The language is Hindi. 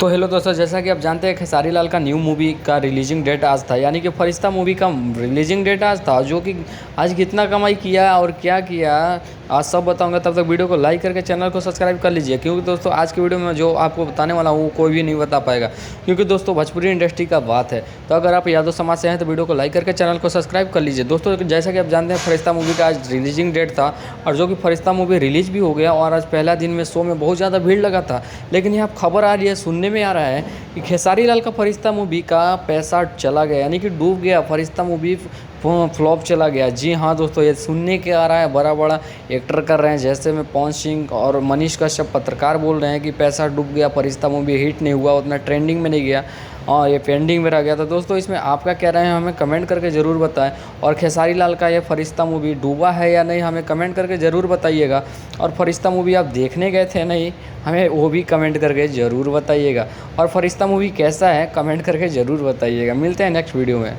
तो हेलो दोस्तों, जैसा कि आप जानते हैं खेसारी लाल का न्यू मूवी का रिलीजिंग डेट आज था, यानी कि फरिश्ता मूवी का रिलीजिंग डेट आज था, जो कि आज कितना कमाई किया और क्या किया आज सब बताऊंगा। तब तक वीडियो को लाइक करके चैनल को सब्सक्राइब कर लीजिए, क्योंकि दोस्तों आज की वीडियो में जो आपको बताने वाला हूँ वो कोई भी नहीं बता पाएगा, क्योंकि दोस्तों भोजपुरी इंडस्ट्री का बात है। तो अगर आप यादव समाज से हैं तो वीडियो को लाइक करके चैनल को सब्सक्राइब कर लीजिए। दोस्तों जैसा कि आप जानते हैं फरिश्ता मूवी का आज रिलीजिंग डेट था, और जो कि फरिश्ता मूवी रिलीज भी हो गया, और आज पहला दिन में शो में बहुत ज़्यादा भीड़ लगा था। लेकिन यहाँ खबर आ रही है, सुनने में आ रहा है कि खेसारी लाल का फरिश्ता मूवी का पैसा चला गया, यानी कि डूब गया। फरिश्ता मूवी फ्लॉप चला गया। जी हाँ दोस्तों, ये सुनने के आ रहा है, बड़ा बड़ा एक्टर कर रहे हैं, जैसे में पवन सिंह और मनीष कश्यप पत्रकार बोल रहे हैं कि पैसा डूब गया, फरिश्ता मूवी हिट नहीं हुआ, उतना ट्रेंडिंग में नहीं गया और ये पेंडिंग में रह गया। तो दोस्तों इसमें आपका क्या राय है हमें कमेंट करके ज़रूर बताएं, और खेसारी लाल का ये फरिश्ता मूवी डूबा है या नहीं हमें कमेंट करके ज़रूर बताइएगा। और फरिश्ता मूवी आप देखने गए थे नहीं, हमें वो भी कमेंट करके ज़रूर बताइएगा। और फरिश्ता मूवी कैसा है कमेंट करके ज़रूर बताइएगा। मिलते हैं नेक्स्ट वीडियो में।